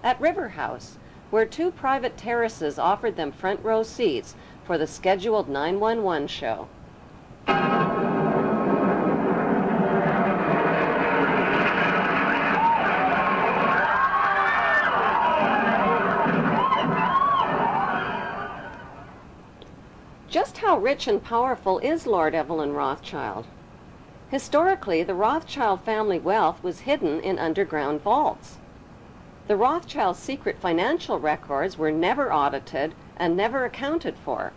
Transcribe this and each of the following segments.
at River House, where two private terraces offered them front row seats for the scheduled 911 show. Just how rich and powerful is Lord Evelyn Rothschild? Historically, the Rothschild family wealth was hidden in underground vaults. The Rothschilds' secret financial records were never audited and never accounted for.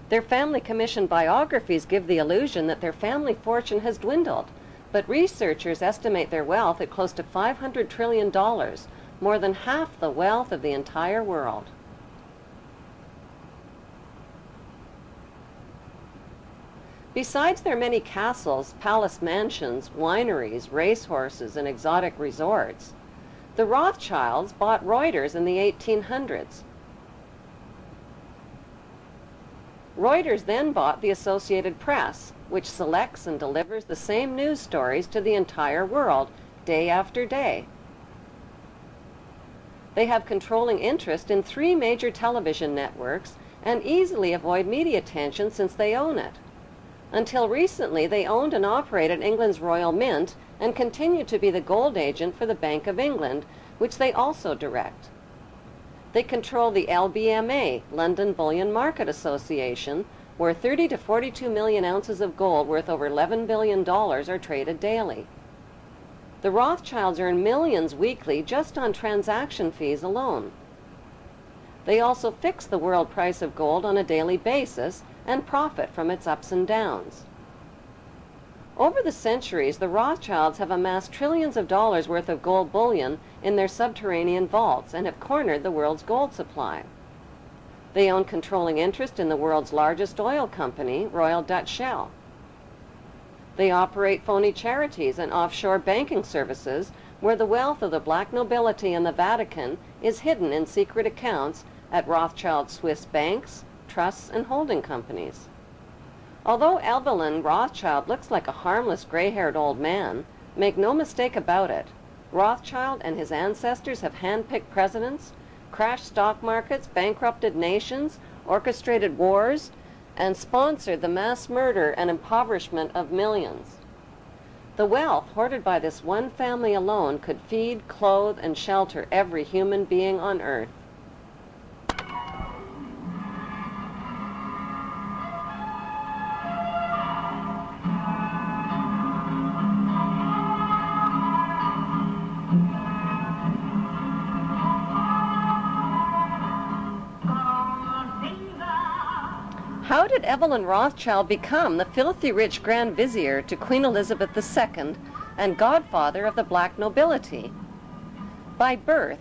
Their family-commissioned biographies give the illusion that their family fortune has dwindled, but researchers estimate their wealth at close to $500 trillion, more than half the wealth of the entire world. Besides their many castles, palace mansions, wineries, racehorses, and exotic resorts, the Rothschilds bought Reuters in the 1800s. Reuters then bought the Associated Press, which selects and delivers the same news stories to the entire world, day after day. They have controlling interest in 3 major television networks and easily avoid media attention since they own it. Until recently, they owned and operated England's Royal Mint and continue to be the gold agent for the Bank of England, which they also direct. They control the LBMA, London Bullion Market Association, where 30 to 42 million ounces of gold worth over $11 billion are traded daily. The Rothschilds earn millions weekly just on transaction fees alone. They also fix the world price of gold on a daily basis and profit from its ups and downs. Over the centuries, the Rothschilds have amassed trillions of dollars worth of gold bullion in their subterranean vaults and have cornered the world's gold supply. They own controlling interest in the world's largest oil company, Royal Dutch Shell. They operate phony charities and offshore banking services where the wealth of the black nobility and the Vatican is hidden in secret accounts at Rothschild Swiss banks, trusts, and holding companies. Although Evelyn Rothschild looks like a harmless gray-haired old man, make no mistake about it, Rothschild and his ancestors have handpicked presidents, crashed stock markets, bankrupted nations, orchestrated wars, and sponsored the mass murder and impoverishment of millions. The wealth hoarded by this one family alone could feed, clothe, and shelter every human being on earth. How did Evelyn Rothschild become the filthy rich Grand Vizier to Queen Elizabeth II and godfather of the black nobility? By birth,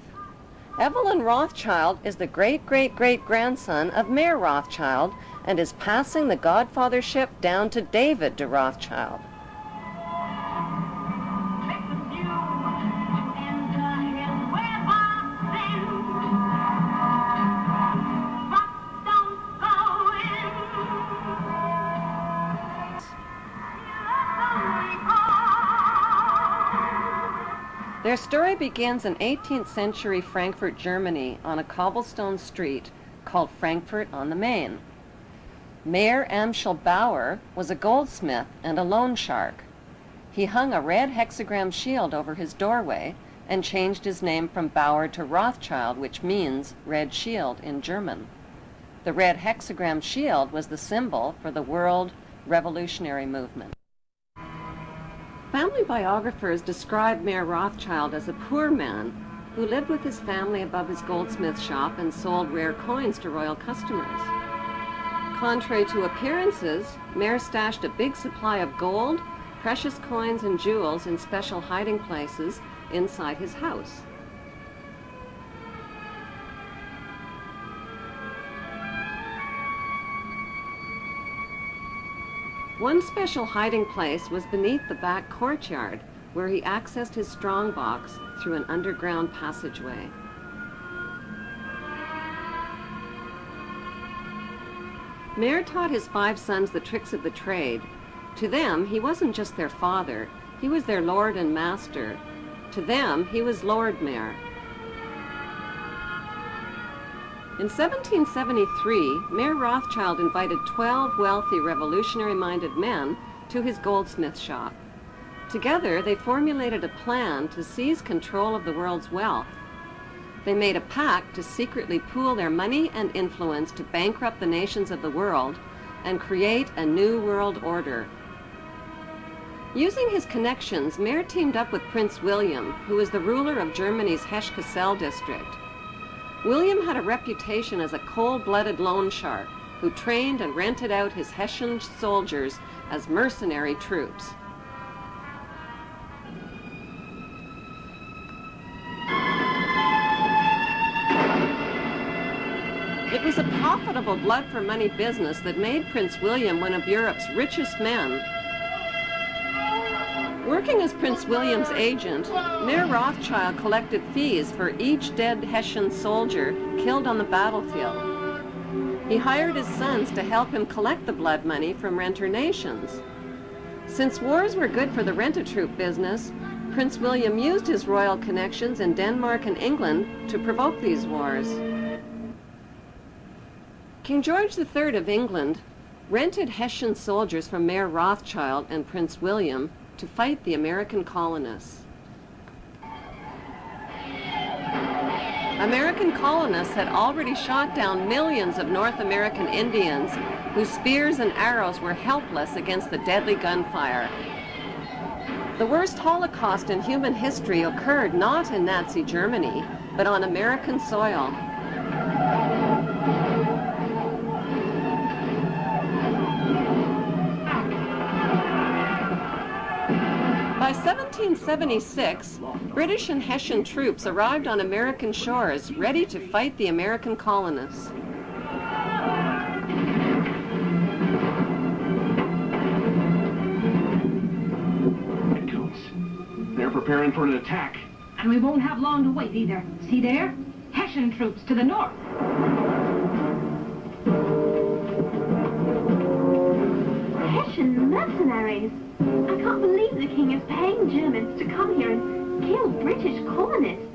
Evelyn Rothschild is the great-great-great-grandson of Mayer Rothschild and is passing the godfathership down to David de Rothschild. Their story begins in 18th century Frankfurt, Germany, on a cobblestone street called Frankfurt on the Main. Mayer Amschel Bauer was a goldsmith and a loan shark. He hung a red hexagram shield over his doorway and changed his name from Bauer to Rothschild, which means red shield in German. The red hexagram shield was the symbol for the world revolutionary movement. Family biographers describe Mayer Rothschild as a poor man who lived with his family above his goldsmith shop and sold rare coins to royal customers. Contrary to appearances, Mayer stashed a big supply of gold, precious coins, and jewels in special hiding places inside his house. One special hiding place was beneath the back courtyard, where he accessed his strongbox through an underground passageway. Mayer taught his 5 sons the tricks of the trade. To them, he wasn't just their father, he was their lord and master. To them, he was Lord Mayer. In 1773, Mayor Rothschild invited 12 wealthy, revolutionary-minded men to his goldsmith shop. Together, they formulated a plan to seize control of the world's wealth. They made a pact to secretly pool their money and influence to bankrupt the nations of the world and create a new world order. Using his connections, Mayer teamed up with Prince William, who was the ruler of Germany's Hesse-Kassel district. William had a reputation as a cold-blooded loan shark who trained and rented out his Hessian soldiers as mercenary troops. It was a profitable blood-for-money business that made Prince William one of Europe's richest men. Working as Prince William's agent, Mayer Rothschild collected fees for each dead Hessian soldier killed on the battlefield. He hired his sons to help him collect the blood money from renter nations. Since wars were good for the rent-a-troop business, Prince William used his royal connections in Denmark and England to provoke these wars. King George III of England rented Hessian soldiers from Mayer Rothschild and Prince William to fight the American colonists. American colonists had already shot down millions of North American Indians whose spears and arrows were helpless against the deadly gunfire. The worst Holocaust in human history occurred not in Nazi Germany, but on American soil. By 1776, British and Hessian troops arrived on American shores, ready to fight the American colonists. They're preparing for an attack. And we won't have long to wait either. See there? Hessian troops to the north. Hessian mercenaries. I can't believe the king is paying Germans to come here and kill British colonists.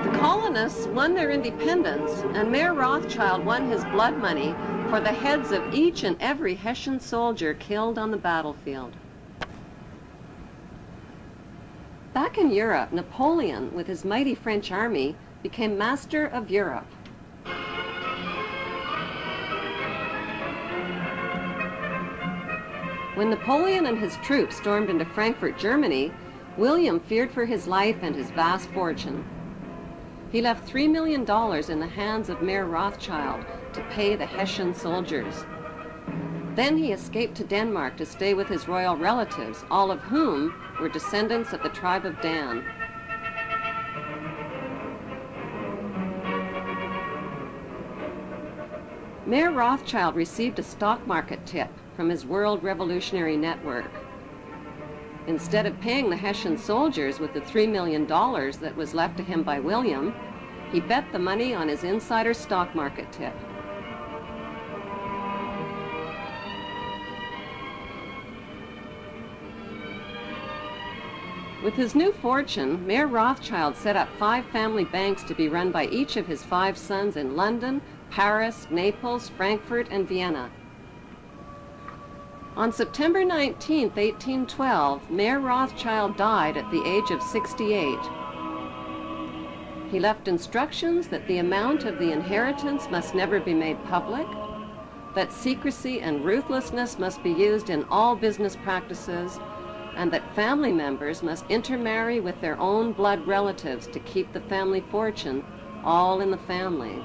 The colonists won their independence, and Mayer Rothschild won his blood money for the heads of each and every Hessian soldier killed on the battlefield. Back in Europe, Napoleon, with his mighty French army, became master of Europe. When Napoleon and his troops stormed into Frankfurt, Germany, William feared for his life and his vast fortune. He left $3 million in the hands of Mayer Rothschild to pay the Hessian soldiers. Then he escaped to Denmark to stay with his royal relatives, all of whom were descendants of the tribe of Dan. Mayer Rothschild received a stock market tip from his World Revolutionary Network. Instead of paying the Hessian soldiers with the $3 million that was left to him by William, he bet the money on his insider stock market tip. With his new fortune, Mayer Rothschild set up 5 family banks to be run by each of his 5 sons in London, Paris, Naples, Frankfurt, and Vienna. On September 19, 1812, Mayer Rothschild died at the age of 68. He left instructions that the amount of the inheritance must never be made public, that secrecy and ruthlessness must be used in all business practices, and that family members must intermarry with their own blood relatives to keep the family fortune all in the family.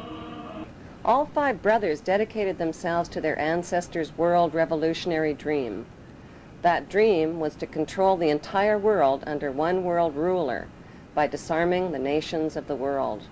All 5 brothers dedicated themselves to their ancestors' world revolutionary dream. That dream was to control the entire world under one world ruler by disarming the nations of the world.